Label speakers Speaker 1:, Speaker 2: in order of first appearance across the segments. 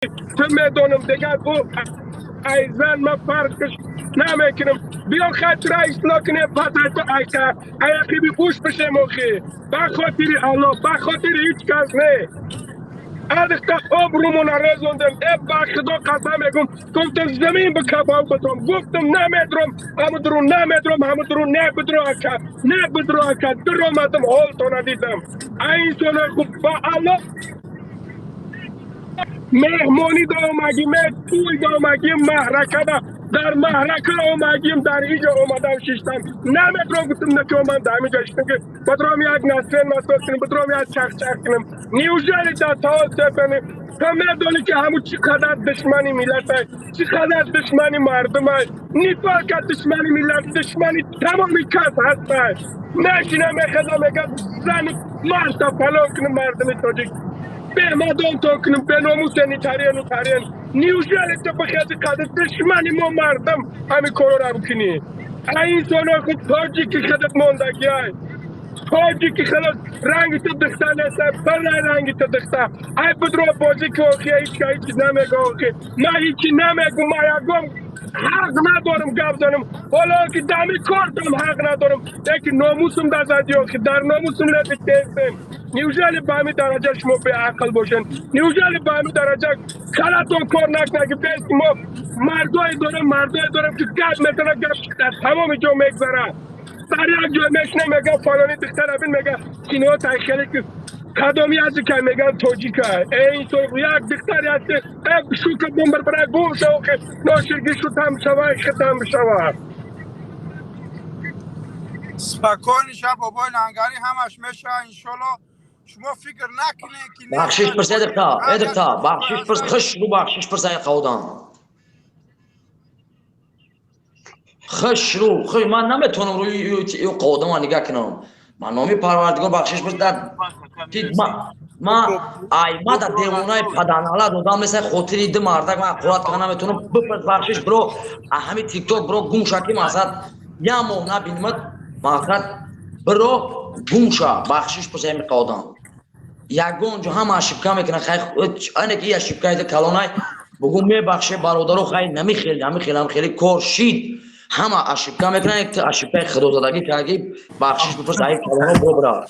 Speaker 1: تو میدونم دیگر او ایزن من فرقش نمیکنم بیا خط را اصلاح کنه پتر تو ایکا ایقی بی پوش بشه موخی بخاطر الله بخاطر هیچ کس نه ادکتا آبرومون رزوندن با خدا قسم میگم گفتم زمین به کباب بدم گفتم نمیدرم همه درون نبدرو اکا درآمدم حال تو ندیدم این سونه خوب با الله مهمانی دا آمگیم توی دا آمگیم محرکه دا در محرکه آمگیم در اینجا آمدم ششتم نمیدرم گفتم نکه من در اینجا ششتم که بدرام یک نسل مسئول کنیم بدرام یک چخ کنیم نیوژلی دا تا سپنیم تو میدونی که همون چقدر دشمنی ملت هست چقدر دشمنی مردم هست نیفال که دشمنی ملت دشمنی تمامی کس هست نشینه میخدا میگه زن مرد پلان کنیم مردم تاجیک به مادام تو کنم به ناموسنی تارین نیوژلی تو بخیزی قدر دشمنی ما مردم همین کارو رو بکنی این سونا خود تاجی که خدت موندگی های تاجی که خدت رنگ تو دخته نسته بله رنگ تو دخته ای بدرو بازی که آخی هیچ نمیگه آخی من هیچی نمیگم من یکم حق ندارم گفت زنم حالا که دمی کارتم حق ندارم یکی ناموسم دزدی آخی در ناموسم نبیتیستم نیوژلی به همین درجه شما به عقل باشن نیوژلی به همین درجه خلطون کار نکنه که بیست ما مردای دارم که گفت مثلا گفت در تمام جا میگذره در یک جا میشنه میگه فلانی دختر بین میگه سینه تایخیلی که کدامی هستی که میگن توجیکه این تو یک دختری هستی شو که بومبر برای گم شو که ناشرگی شو تم شوه ختم شوه
Speaker 2: سپکان شب بابای لنگری همش میشه انشالله شما فکر نکنید که
Speaker 3: بخشش پرس ادکتا بخشش پرس خش رو بخشش پرس ای قودان خش رو خی من نمیتونم روی قودان نگاه کنم من نامی پروردگار بخشش پرس در ما ما در دیوانای پدانالا دادم مثل خاطری ده مردک من قرات کنم نمیتونم بپرس بخشش برو همین تیک توک برو گم شکی مقصد یا مونا بینمت مقصد برو گم شا بخشش پرس ای قودان یگون جو همه شبکه میکنه خیلی اینه که یه شبکه ده کلانای بگو میبخشه برادرو خیلی نمیخیلی کارشید همه شبکه میکنه یک شبکه خدا زدگی که اگه بخشش بپرس ای کلانا برو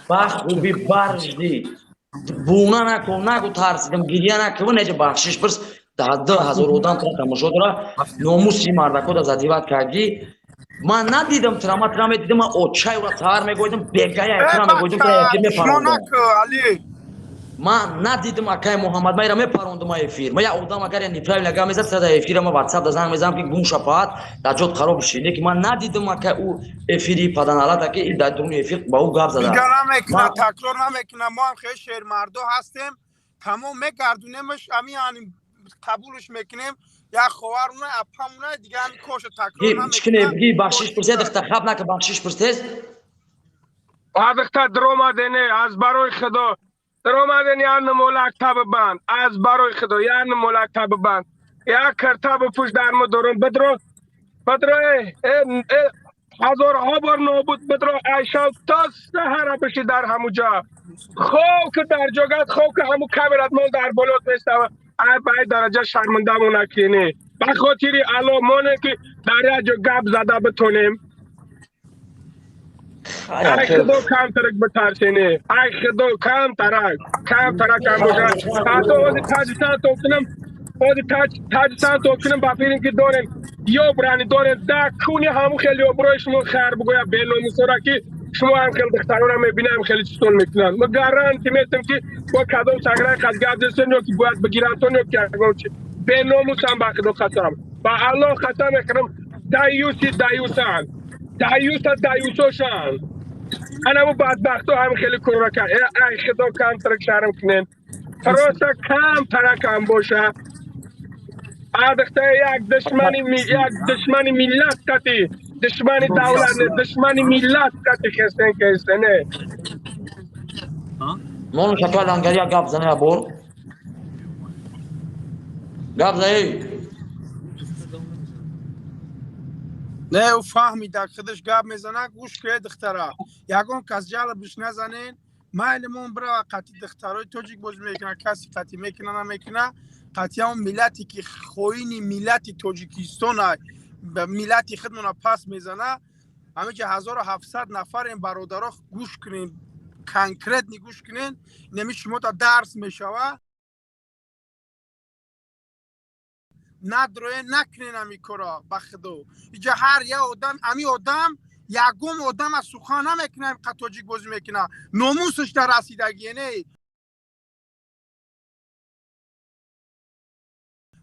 Speaker 3: برا خوبی برجدی بونا نگو ترسیدم گریه نکن نجا بخشش پرس 10,000 آدم تو تماشا داره ناموسی مردکو در زدیوت کردی من ندیدم ترامات دیدم من اوچای را سهار میگویدم بگای اکرام میگویدم که افیر میپروندم من ندیدم اکای محمد من را میپروندم افیر من یا آدم اگر نفرای لگا میزد صدا افیر ما واتساپ دزنگ میزنم که گم شپات در جد خراب شده که من ندیدم اکای او افیری پدانالا که این در درون افیر با او گپ زدم
Speaker 2: دیگر نمیکنه تکرار نمیکنه ما هم خیلی شهر مردو هستیم تمام میگردونیمش همین قبولش میکنیم یا خواهرونه اپامونه دیگه همین کوش تکرار
Speaker 3: نمیکنه بگی بخشش پرسید اختخاب نکه بخشش پرسید
Speaker 1: ادکتا درآمدنی از برای خدا درآمدنی یعنی ملکتب بند از برای خدا یعنی ملکتب بند یک کرتب پوش در ما دارم بدرو هزارها بار نابود بدرو ایشال تا سهر بشی در همونجا خوک در جگت خوک همون کمیرت من در بلوت میستوه ای باید درجه شرمنده مونکنی بخاطری علامانه که در یک جا گپ زده بتونیم ای خدا کم ترک بترسینی ای خدا کم ترک کم بوده حتی وقتی تاجستان توکنم با پیرین که دارن یا برانی دارن دا کونی همون خیلی برای شما خیر بگویا بیلونی سورا که شما هم خیلی دختران هم میبینم خیلی چطور میکنن ما گرانتی میتونم که با کدام سگرای خدگاه دستن یا که باید بگیرن تون یا که اگران چی بیلونی هم با خدا قسم با الله قسم میکنم دایوسوشان انا مو بدبخت هم خیلی کرونا کرد ای خدا کم ترک شهرم کنین فراسته کم ترک هم باشه ادکتا یک دشمنی ملت کتی دشمنی دولت دشمنی ملت کتی خستن که استنه
Speaker 3: مون شکل لنگری ها گپ زنه بول گپ زنه
Speaker 2: نه او فهمیده خودش گپ میزنه گوش که دختره یکون کس جال بش نزنین مایلمون برای قطعی دخترای توجیک باز میکنه کسی قطعی میکنه نمیکنه قطعی هم ملتی که خوینی ملت توجیکستان به ملت خودمون پس میزنه همه که 1700 نفر این برادرها گوش کنین کنکرت گوش کنین نمی شما تا درس میشوه ندروه نکنین همی کرا بخدو اینجا هر یه آدم همی آدم یکم آدم از سخان نمیکنه قطوجیک بازی میکنه ناموسش در رسیدگی نه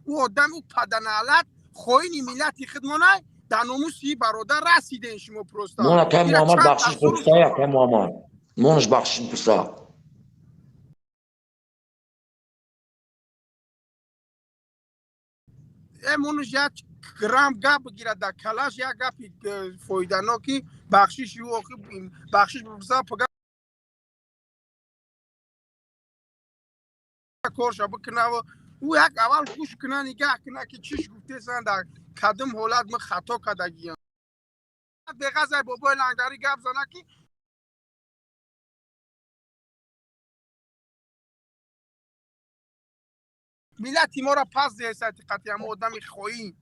Speaker 2: او آدم او پدنالت خوینی ملتی خدمانه در ناموسی برادر رسیده شما پروستا
Speaker 3: مونا که محمد بخشش پرستا یا که محمد مونش بخشش پرستا
Speaker 2: مونش یک گرام گپ بگیره در کلاش یک گپی فایده‌ناکی بخشش یو بخشش بپرسا پگه کارش بکنه و او یک اول گوش کنه نگاه کنه که چیش گفته سن در کدام حالت من خطا کردگیم دقیقه زای بابای لنگری گپ زنه که ملتی ما را پس دیست قطعی هم آدمی خویی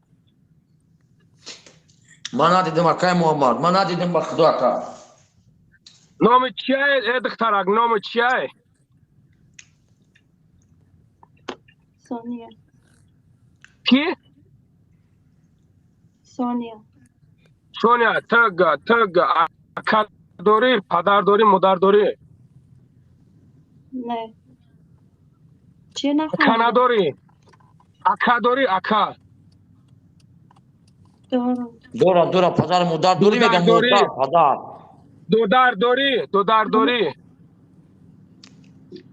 Speaker 3: من ندیدم اکای محمد من ندیدم بخدو اکا
Speaker 1: نام چیه دخترک نام چیه
Speaker 4: سونیا
Speaker 1: کی
Speaker 4: سونیا
Speaker 1: سونیا تگ اکا داری پدر داری مادر داری
Speaker 4: نه چیه
Speaker 1: اکا
Speaker 4: نفهمیدم
Speaker 1: نداری اکا داری اکا
Speaker 4: دارم
Speaker 3: پدر مادر داری
Speaker 1: دودر
Speaker 3: میگم
Speaker 1: داری
Speaker 3: مادر پدر
Speaker 1: دودر داری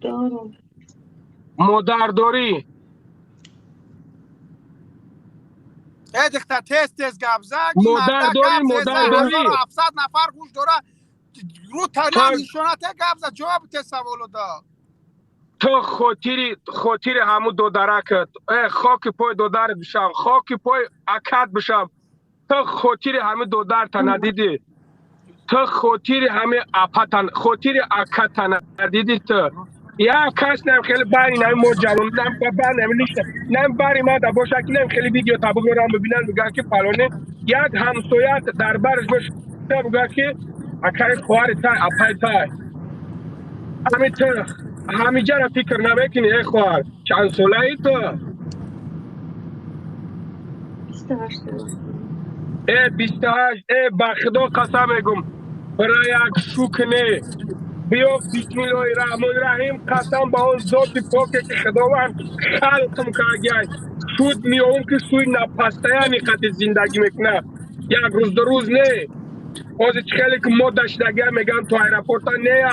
Speaker 4: دارم
Speaker 1: مادر داری
Speaker 2: دختر تست گپ زد
Speaker 1: مادر داری مادر داری
Speaker 2: 1700 نفر گوش داره رو تنم نشانت گپ زد جواب تست سوالو دا
Speaker 1: تو خاطر همو دودرکت خاک پای دودرت بشم خاک پای اکت بشم تو خاطر همه دودر تا ندیدی تو خاطر همه اپتن خاطر اکت ندیدی تو یا کس نم خیلی بری نمی مجرون نم بر نمی نیست نم بری ما دا باشه که نم خیلی ویدیو تا بگورم ببینن بگه که پلانه یک همسویت در برش باش تا بگه که اکای خواری تای اپای تای همه تو همه جا را فکر نمیکنی ای خوار چند ساله ای تو
Speaker 4: 28
Speaker 1: ای 28 ای بخدا قسم میگم برای یک شوکنه بیا بسم الله الرحمن الرحیم قسم با اون ذات پاکی که خداوند خلقم کرده سود میام که سوی نپستایانی قد زندگی میکنه یک روز دو روز نه از خیلی که ما داشتگی میگن تو ایرپورت نه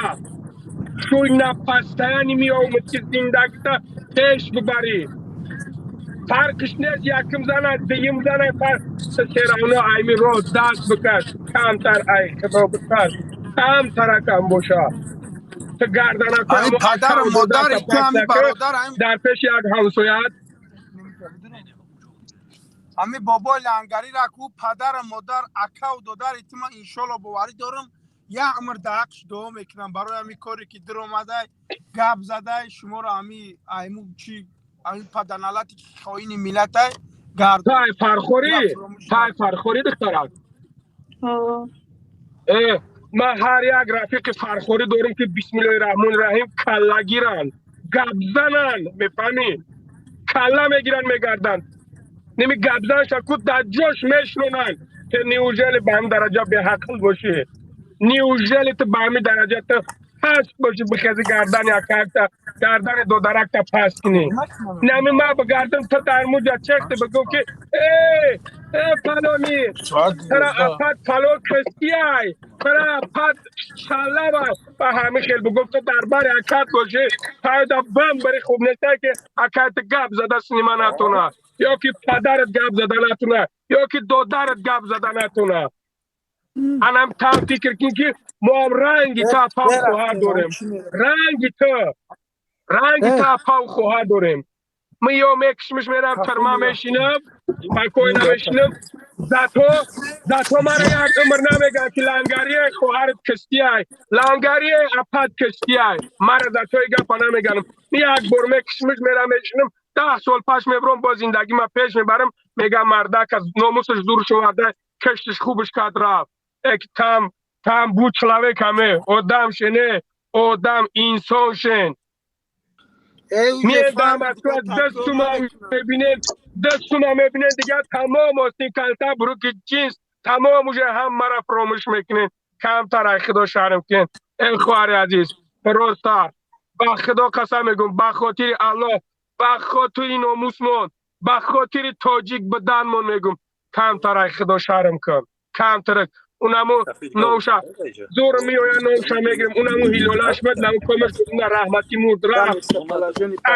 Speaker 1: سوی نپستایانی میام که زندگی تا پیش ببری فرقش نیست یکم زنه دیم زنه سرانا ایمی رو دست بکش کمتر ای خدا بکش کمتر کم باشه تو گردنه تو
Speaker 2: همین
Speaker 1: همو
Speaker 2: پدر
Speaker 1: اکا و دودر
Speaker 2: مادر
Speaker 1: تا
Speaker 2: تو
Speaker 1: پس
Speaker 2: همین
Speaker 1: نکه
Speaker 2: برادر
Speaker 1: در پیش یک همسویت
Speaker 2: همین بابا لنگری را کو پدر مادر اکا و دادر ایتما انشالله باوری دارم یا عمر دقش دو میکنم برای همین کاری که در اومده گپ زده شما را همین ایمو چی همین پدنالتی که خواهین ملت گردن
Speaker 1: تای فرخوری دخترک من هر یک رفیق فرخوری دارم که بسم الله الرحمن الرحیم کلا گیرن گپ زنن میفهمی کلا میگیرن میگردن نمی گپ زن شکود در جاش میشنونن که نیوژل به هم درجه به حقل باشی نیوژل تو به همین درجه تو پست باشی بخیزی گردن یک تا گردن دو درک تا پست کنی نمی ما بگردم تو در موجه چکت بگو که ای پلانی ترا اپت پلو کسکی های ترا اپت شله بای و همه خیل بگو تو در بر اکت باشی پایدا بم بری خوب نیسته که اکت گپ زده سینما نتونه یا که پدرت گپ زده نتونه یا که دادرت گپ زده نتونه انم تا فکر کن که ما هم رنگی تا پاو خواه داریم رنگی تا پاو خواه داریم میام میکشمش میرم ترما میشینم پاکوی نمیشینم زاتو مرا یک عمر نمیگن که لنگری خواهرت کشتی های لنگری اپاد کشتی های مرا زاتوی گپا نمیگنم یک بار میکشمش میرم میشینم 10 سال پس میبرم با زندگی ما پیش میبرم میگم مردک از ناموسش دور شده کشتش خوبش کد رفت یک tam bu človekame, odám šene, odám insan šen. میدم از تو دستوما میبینن دیگه تمام هستی کلتا بروک جنس تمام اوجه هم مرا فراموش میکنین کم تر خدا شرم کن ای خواهر عزیز راستا با خدا قسم میگم با خاطر الله با خاطر ناموسمون با خاطر تاجیک بدنمون میگم کم تر خدا شرم کن کم تر اونمو نوشا زور میویا نوشا میگیرم اونمو هیلولاش بدلم کمش بدون رحمتی مرد رفت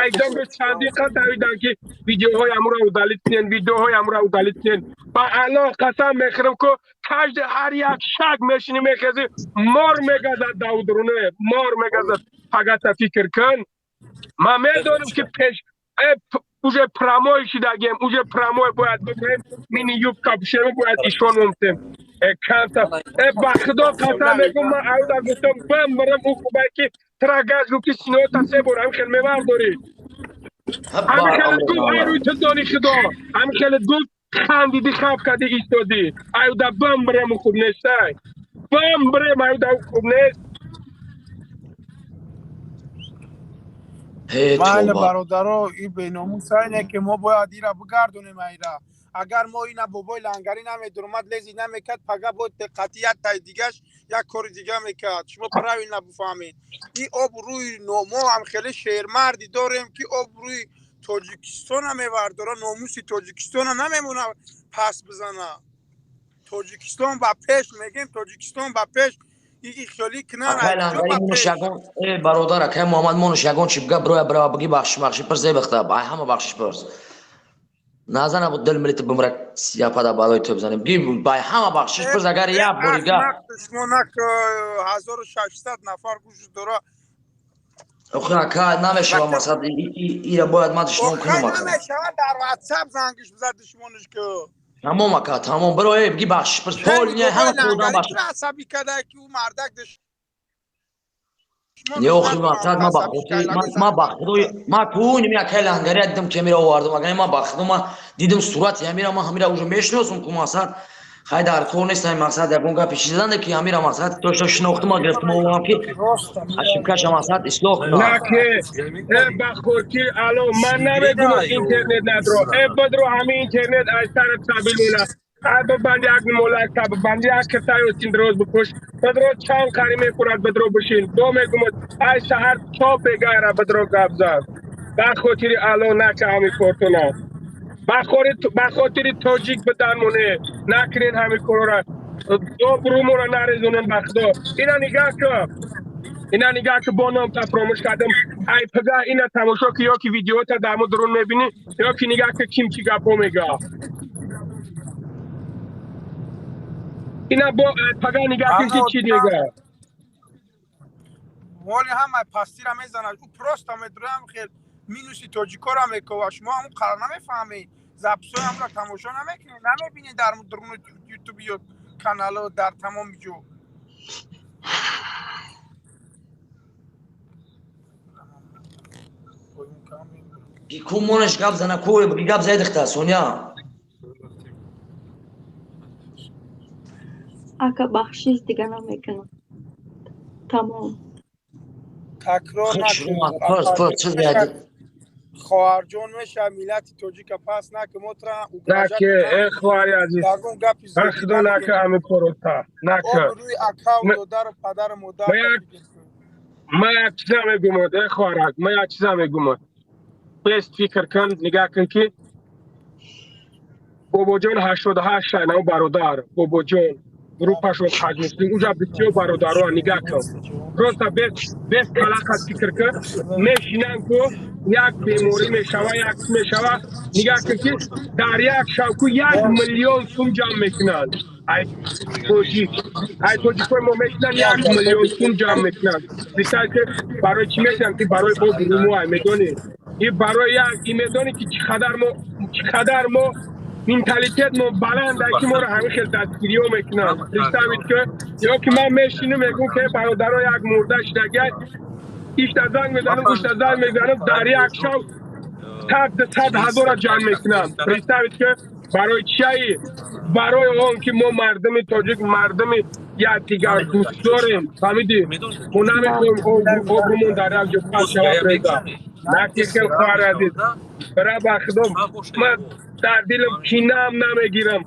Speaker 1: ایدم به چندی قطع ایدن که ویدیوهای امورا ادالیت کنین ویدیوهای امورا ادالیت کنین با الله قسم میخورم که کجد هر یک شک میشینی میخیزی مار میگذد داودرونه مار میگذد فقط فکر کن ما میدونم که پیش اوجه پراموی شدگیم اوجه پراموی باید بگیم مینی یوب کپشمه باید ایشون ممتم کانتا با خدا قسم میگم من اودا گفتم بم برم او خوبه که تراگاز رو که سینو تا سه بار هم خیلی میوار داری هم خیلی گفت آروی تدانی خدا هم خیلی گفت خاندیدی خواب کدی ایستادی اودا بم برم او خوب نیسته بم برم اودا او خوب نیست
Speaker 2: من برادرها این بیناموس اینه که ما باید ایره بگردونیم ایره اگر ما اینا بابای لنگری نمیدرمد لیزی نمیکرد پگه بود قطعیت تای دیگهش یک کار دیگه میکرد شما برای این نبفهمید این آب روی ما هم خیلی شیرمردی داریم که آب روی تاجیکستان هم میورداره ناموسی تاجیکستان هم نمیمونه پس بزنه تاجیکستان با پیش میگیم تاجیکستان با پیش این خیلی کنار
Speaker 3: لنگری منشگان برادر که محمد منشگان چی بگه برای بگی بخش پرس بخته بای همه بخشش پرس نازنه بود دل ملیت بمرک سیاپا دا بالای تو بزنیم بگی بای همه بخشش پرس اگر یه بوریگه
Speaker 2: شمونک 1600 نفر گوش داره
Speaker 3: اخوان که نمیشه و مقصد ایره باید ما دشمن کنیم
Speaker 2: نمیشه در واتساپ زنگش بزد دشمنش که
Speaker 3: تمام که تمام برای بگی بخشش پرس پول نیه همه کودان بخشش
Speaker 2: عصبی کده که او مردک دشمن
Speaker 3: یه اخوی مقصد ما بخدوی ما کونیم یک لنگری دیدم که میره آوردم اگر ما بخدو ما دیدم صورت همیره ما همیره اوجه میشناسم که مقصد خیلی در طور نیست این مقصد یکون که پیشی زنده که همیره مقصد توشتا شناختم ما گرفتم آورم که اشیبکش مقصد اصلاح کنم
Speaker 1: نه که بخورتی الو من نمیدونم اینترنت ندارم بدرو همه اینترنت از طرف سبیلونه هر بندی یک مولک تا بندی یک کتای و سندروز بکش بدرو چند کاری میکنند بدرو بشین دو میگم از شهر چاپ بگه را بدرو گبزد بخورتی الو نه که همین کارتونه بخاطر تاجیک بدنمونه نکنین همین کارو را دو برومو را نریزونن بخدا اینا نگاه که با نام تا فراموش کردم ای پگه اینا تماشا که یا که ویدیو تا دمو درون میبینی یا که نگاه که کیم چی گپو میگه اینا با پگه نگاه که چی دیگه
Speaker 2: والی همه پستی را میزنه او پروست هم درم خیلی مینوسی تاجیکا را میکوه شما همون قرار نمیفهمی زبسوی هم را تماشا نمیکنی نمیبینی در درون یوتیوب یا کانال و در تمام جو
Speaker 3: کومونش گاب زنه کوی بگی گاب زید اخته سونیا
Speaker 4: اگه بخشیز دیگه نمیکنم تمام
Speaker 2: تکرار
Speaker 3: نکن
Speaker 2: خواهر جان میشه ملت تاجیک پس نکه مطرح
Speaker 1: نکه خواهری عزیز بخدا نکه همه پروتا نکه
Speaker 2: روی اکاونت و در پدر مادر
Speaker 1: ما یک چیز میگم خواهرک ما یک چیز میگم بست فکر کن نگاه کن که بابا جان 88 نو برادر بابا جان گروپش رو خجمستیم اونجا بسیار برادر رو نگاه کن راست بست کلاخت فکر کن میشینن که یک بیموری میشوه یک میشوه نگاه کن که در یک شوکو 1 میلیون سوم جمع میکنن ای توجی کوی ما میشنن 1 میلیون سوم جمع میکنن بیشتر که برای چی میشنن که برای با برومو های میدونی این برای یک میدانی که چقدر ما منتالیتت ما بلند که ما رو همه خیلی دستگیری ها میکنن رشتوید که یا که من میشینم میگم که برادرها یک مرده شدگه ایش در زنگ میزنم اوش در زنگ میزنم در یک شو 100,000 جمع میکنم رشتوید که برای چیایی برای اون که ما مردم تاجیک مردم یک دیگر دوست داریم فهمیدی ما نمیخوایم آبرومون در یک جو پس شود ریزا نکی خیلی خواه عزیز برای بخدم من در دلم کینه هم نمیگیرم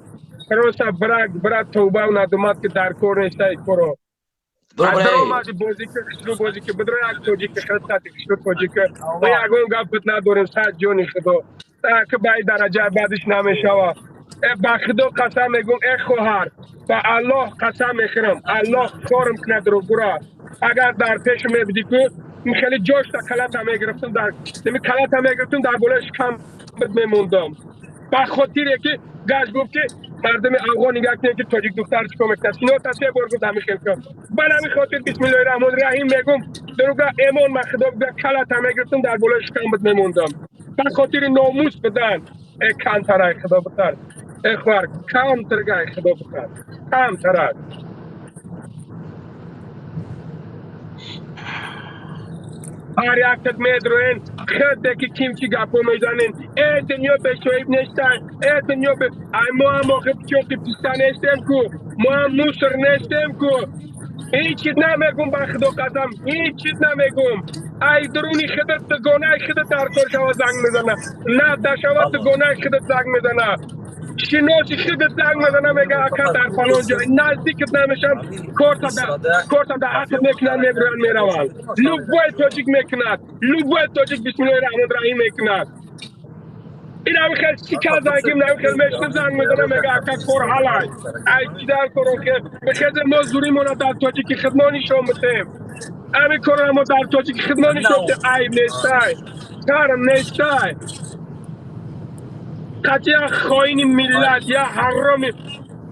Speaker 1: خلاصا برای توبه و ندامت که در کار نیسته ای کرو
Speaker 3: برو
Speaker 1: در
Speaker 3: برای
Speaker 1: آمدی بازی که بدر یک توجی که خیلی ساتی خشتو توجی که ما یکون گفت نداریم صد جونی خدا که باید درجه بعدش نمیشوه بخدا قسم میگم ای خواهر با الله قسم میخورم الله کارم کنه درو برا اگر در پیش میبدی که این خیلی جوش تا کلت هم میگرفتم در نمی کلت هم میگرفتم در بلش کم میموندم با خاطر که گاز گفت که مردم افغان نگاه کنید که تاجیک دختر چیکار میکنه اینا تصفیه بار گفت همین خیلی کن من همین خاطر بسم الله الرحمن الرحیم میگم دروگا ایمان ما خدا بگه کلت هم میگرفتم در بلش کم میموندم با خاطر ناموس بدن ای کم ترای خدا بتر ای خوار کم ترگای خدا بتر کم ترای هر یکت میدروین خیلی که کیم چی گپو میزنین ای دنیا به شویب نشتن ای دنیا به ما هم آخه چوکی پیستا نشتیم کو ما هم موسر نشتیم کو هیچ چیز نمیگم با خدا قسم هیچ چیز نمیگم ای درونی خودت گناه خودت در کار شوا زنگ میزنه نه در شوا گناه خودت زنگ میزنه شناسی خودت زنگ میزنه میگه اکا در فلان جای نزدیکت نمیشم کورتا در حق میکنن میبرن میروان لوبوی تاجیک میکند لوبوی تاجیک بسم الله الرحمن الرحیم میکند این همه خیلی سیکل زنگیم نمی خیلی میشنم زنگ میزنه میگه اکا کور حالای ای چی در کرو که بخیز ما زوری مونه در تاجیک خدمانی شامتیم همین کار ما در تاجیک خدمانی شامتیم عیب نیستای کارم نیستای قطعی خواهین ملت یا حرامی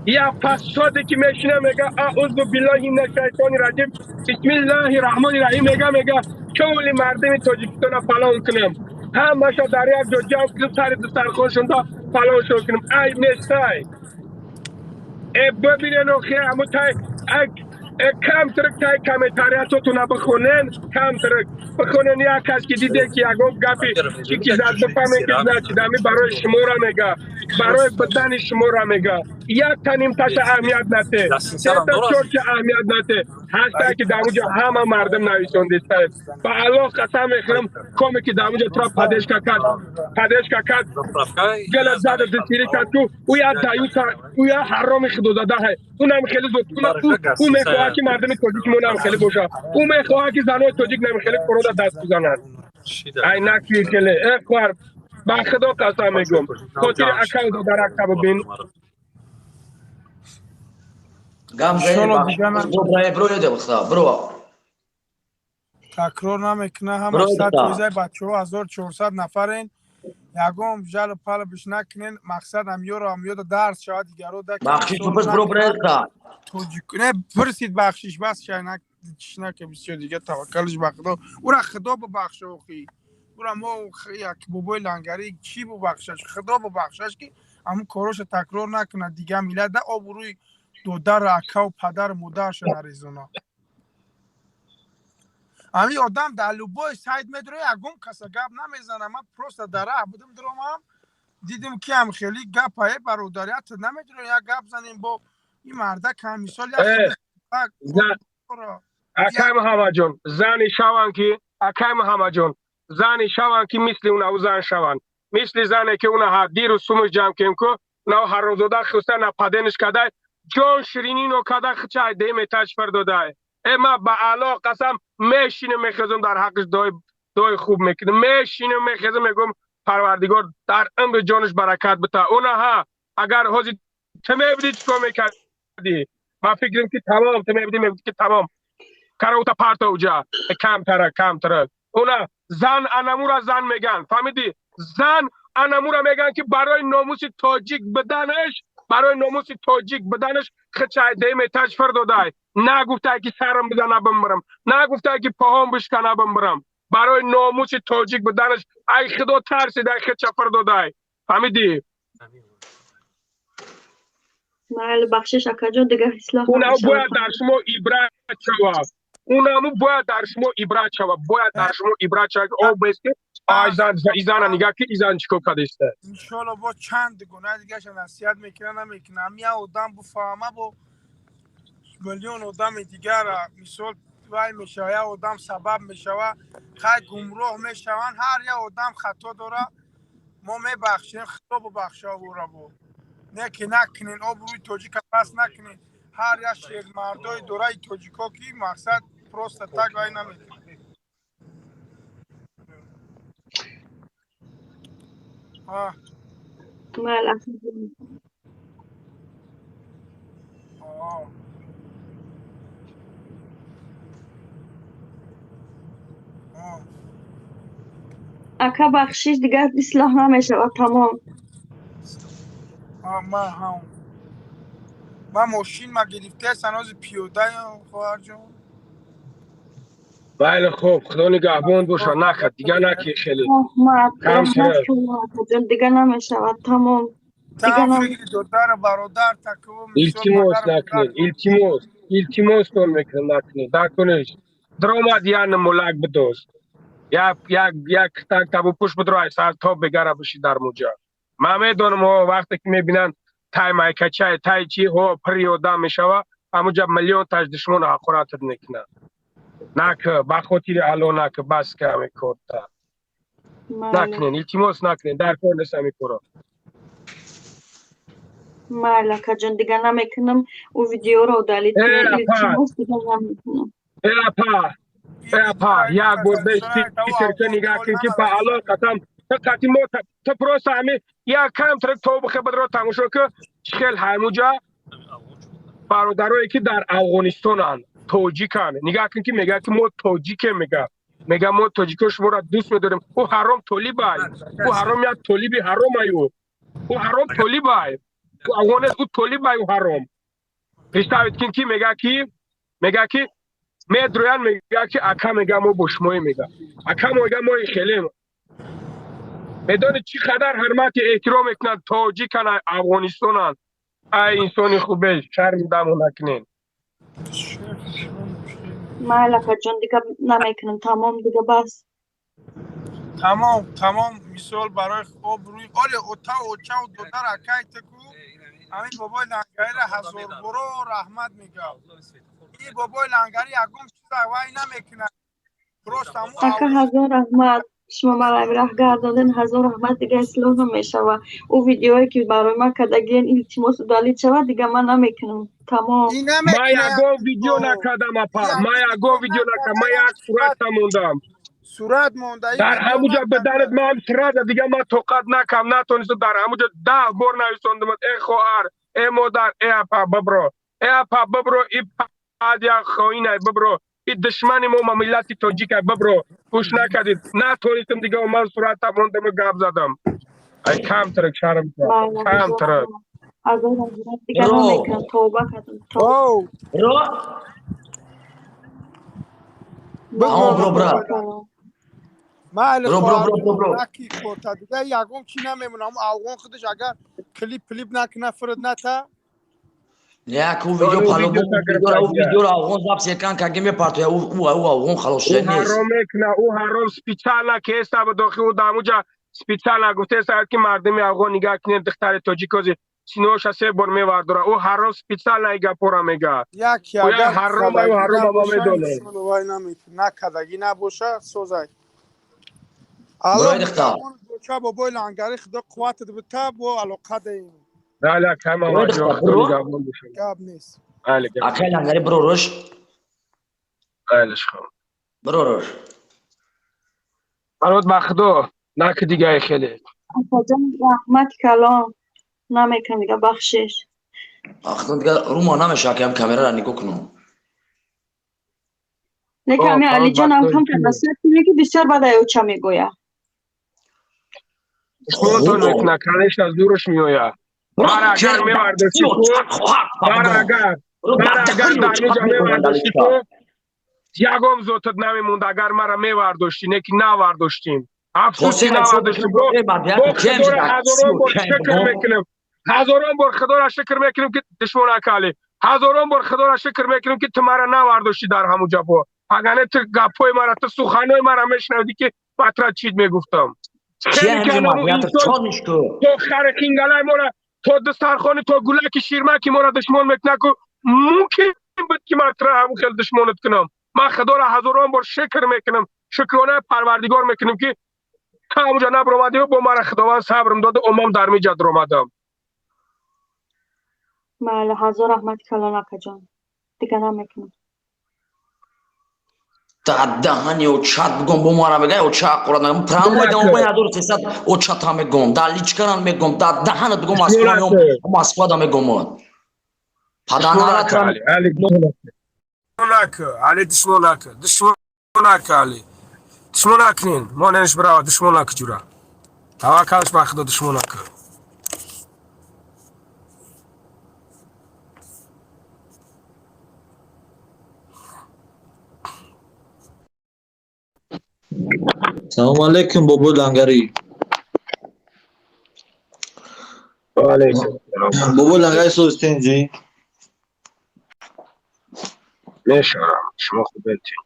Speaker 1: یا فساده که میشنه میگه اعوذ بالله من الشیطان الرجیم بسم الله الرحمن الرحیم میگه کل مردم تاجیکستان فلان کنم همشا در یک جا جمع کنم سر دسترخوانشون دا فلان شو کنم عیب نیستای ببینن و خیلی همون تای کم ترک تای کمیتاریاتو بخونن کم ترک بخونن یا کس که دیده که یکم گفی که زد بفهمه که نچیدمی برای شما را میگه برای بدن شما را میگه یک تنیم تاش اهمیت نته یک تا چورچ اهمیت نته هسته که دموجا همه مردم نویسونده با الله قسم میخورم کمی که دموجا ترا پدش که کد گلت زده دستیری کد تو او یا دایوتا او یا حرام خدو زده های اونم خیلی زود او میخواه که مردم توجیک مونم خیلی باشه او میخواه که زنای توجیک نمی خیلی کرودا دست بزنن ای نکوی کلی ای خوار با خدا قسم میگم خاطر اکاونت در اکتب بین
Speaker 3: برو برو یده بخدا برو
Speaker 2: تکرار نمیکنه هم
Speaker 3: برو
Speaker 2: 100
Speaker 3: بخدا.
Speaker 2: ویزای بچه ها 1400 نفرین یکم جل و پل بش نکنین مقصد هم یورو هم یود درس شاید دیگرو دکن
Speaker 3: بخشی تو پس برو برو
Speaker 2: نه پرسید بخشیش بس شاید نکه بسیار دیگه توکلش بخدا او را خدا ببخشه اخی او را ما یک بابای لنگری چی ببخشش خدا ببخشش که همون کاروش تکرار نکنه دیگه میلاد ده آبروی دودر اکا و پدر مادرش نریزونا همین آدم در لوبای ساید میدره یکم کسا گپ نمیزنه من پروست در راه بودم درام دیدم که هم خیلی گپ های برادریت نمیدونه یا گپ زنیم با این مرده که مثال
Speaker 1: اکای محمد جون زنی شوان که اکای محمد جون زنی شوان که مثل اون او زن شوان مثل زنی که اون ها دیر و سومش جمع کن که نو هر روز دا خوسته نه پدنش کده جون شیرینی نو کده خچای دیم تاج فرداده اما با الله قسم میشینم میخزم در حقش دای خوب میکنم میشینم میخزم میگم پروردگار در عمر جانش برکت بده اونها اگر حاضر تمیبدی چیکار میکردی ما فکریم که تمام تمیبدی میگفت که تمام کاروتا پارتا اوجا کم تره اونا زن انمورا زن میگن فهمیدی زن انمورا میگن که برای ناموس تاجیک بدنش خچای دیم تاج فرداده نگفته که سرم بزنه بمرم نگفته که پاهم بشکنه بمرم برای ناموس تاجیک بدنش ای خدا ترسید ای خود چفر دادای فهمیدی
Speaker 4: بله بخشش اکا جان دیگه اصلاح
Speaker 1: اونم
Speaker 4: نمیشه
Speaker 1: باید در شما عبرت شود اونم باید در شما عبرت شود باید در شما عبرت شود او بسته ایزان نگاه که ایزان چیکو کدسته
Speaker 2: انشالله با چند گونه دیگه نصیحت میکنه نمیکنه یا آدم بفهمه با میلیون آدم دیگر مثال وای میشه یا آدم سبب میشه خیلی گمراه میشوند هر یا آدم خطا داره ما میبخشیم خدا ببخشه او را با نه که نکنین آبروی تاجیک پس نکنین هر یا شیر مردای دورای تاجیکا که مقصد پروست تک وای نمیکنه
Speaker 4: بله اکا بخشش دیگه اصلاح نمیشه تمام
Speaker 2: من ماشین ما گرفته سناز پیاده خواهر جان
Speaker 1: بله خوب خدا نگهبان باشه نخد دیگه نکی خیلی کم تره
Speaker 4: دیگه نمیشه تمام دیگه
Speaker 2: تمام
Speaker 4: نمیشه
Speaker 2: فکر دختر برادر تکو مثال
Speaker 1: التماس
Speaker 2: مادر
Speaker 1: نکنین التماس تون میکنه نکنین در کنش درآمد یعنی ملاک بدوست یک تبو پوش بدرای سر تا بگره بشی در موجه من میدونم وقتی که میبینن تای مایکچه تای چی هو پریودا میشوه همونجا میلیون تاش دشمن حقوراتت میکنه نکه بخاطر الو نکه بس که همه کرده نکنین التماس نکنین در کنش همی کرو
Speaker 4: مالکا جان دیگه نمیکنم او ویدیو رو دالید التماس دیگه نمیکنم
Speaker 1: اپا یک بار به استیکر که نگاه کن که با علاقتم تقاطی موت تا پروسه همی یا کم ترک تو بخه بدر تماشا که خیل همونجا برادرایی که در افغانستان هن تاجیکن نگاه کن که میگه که ما تاجیکه میگه ما تاجیکا شما را دوست میداریم او حرام طالب ای او حرام یک طالبی حرام ایو او حرام طالب ای او افغانست او طالب ای او حرام پیشتاوید کن که میگه که میدرویان میگه که اکا میگه ما بشمایی میگه اکا میگه ما خیلیم میدانی چی قدر حرمت احترام میکنن تاجیکن افغانستان ای انسانی خوبه شرم دمو نکنین
Speaker 4: مالکا جان دیگه نمیکنم تمام دیگه بس
Speaker 2: تمام مثال برای خوب روی آره اوتا اوچا و دوتر اکای تکو همین بابای لنگری هزار برو رحمت میگه این بابای لنگری اگم چیزا وای نمیکنه درست
Speaker 4: اکا هزار رحمت شما برای راه گرداندن هزار رحمت دیگه اصلاح نمیشه و او ویدیوهایی که برای من کدگین التماس دالید شود دیگه من نمیکنم تمام
Speaker 1: ما یگو ویدیو نکردم اپا ما یگو ویدیو نکردم ما یک صورت موندم
Speaker 2: صورت مونده
Speaker 1: در همونجا بدنت ما هم صورت دیگه ما توقت نکم نتونست در همونجا 10 بار نویسوندم ای خواهر ای مادر ای اپا ببرو ای پادیا خوینه ببرو ای دشمن ما ملت تاجیک ببرو گوش نکردید نتونستم دیگه من صورت موندم و گپ زدم ای کم ترک شرم کم ترک
Speaker 4: از اون دیگه نمیکنم توبه کردم
Speaker 2: برو نکی کوتا دیگه یگم چی نمیمونم افغان خودش اگر کلیپ نکنه فرد نتا
Speaker 3: یک او ویدیو پالو ویدیو را افغان زب سیکن که گمی پارتو او افغان خلاص شد نیست
Speaker 1: حرام میکنه او حرام سپیچال که است به داخل او داموجا سپیچال گفته است که مردمی افغان نگاه کنید دختر تاجیکوزی سینوش سه بار میواردره او حرام سپیچال نگه پورا میگه
Speaker 2: یک
Speaker 1: حرام ما میدونه
Speaker 2: وای نمیکنه نکدگی نباشه سوزای
Speaker 3: برای دختر
Speaker 2: چه بابای لنگری خدا قوت بده با علاقه دیم
Speaker 1: لا کما ما جو خدا نگهبان باشه
Speaker 2: گاب نیست
Speaker 3: اکل لنگری برو روش برو روش
Speaker 1: برات بخدا نک دیگه خیلی
Speaker 4: جان رحمت کلام نمیکنم دیگه بخشش
Speaker 3: اخطان دیگه رو ما نمیشه که هم کامera را نگاه کنم
Speaker 4: لیکن همین علی جان هم کم تبسیت کنه که بسیار بده او چه میگویه
Speaker 1: خودتون میکنه کنش از دورش میویا بر اگر میوردشی تو بر اگر در موجه میوردشی تو یگام زوتت نمیموند اگر مرا میورداشتی نکی نورداشتیم افسوسی نورداشتیم با خدا را هزاران بار شکر میکنم هزاران بار خدا را شکر میکنم که دشمن اکالی هزاران بار خدا را شکر میکنم که تو مرا نورداشتی در همون جبا اگر تو گپای مرا تو سخنای مرا میشنودی که بطرت چیز میگفتم تو خرکینگلای مرا تو دسترخوانی تو گلک شیرمکی مرا دشمن میکنه که ممکن بود که من ترا همون خیلی دشمنت کنم من خدا را هزاران بار شکر میکنم شکرانه پروردگار میکنم که تا همونجا نبرامدی و با مرا خداوند صبرم داده امام در میجا در آمدم
Speaker 4: بله هزار رحمت کلانکا جان دیگه نمیکنم
Speaker 3: در دهنی او چت بگم با ما را بگه او چه قرآن نگم پرام بگم با 1300 او چت هم میگم در لیچکران میگم در دهنت بگم مسکو دا میگم پدانالت را
Speaker 1: علی دشمنک علی دشمنک نین ما نش برا دشمنک جورا توکلش به خدا دشمنک
Speaker 5: سلام علیکم بابا لنگری بابا لنگری سوستینجی
Speaker 1: نشارم شما خوب بنتین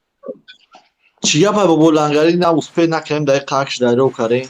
Speaker 5: چی گپ بابا لنگری نه اوسپه نکنیم دقیق قاکش داره و کاره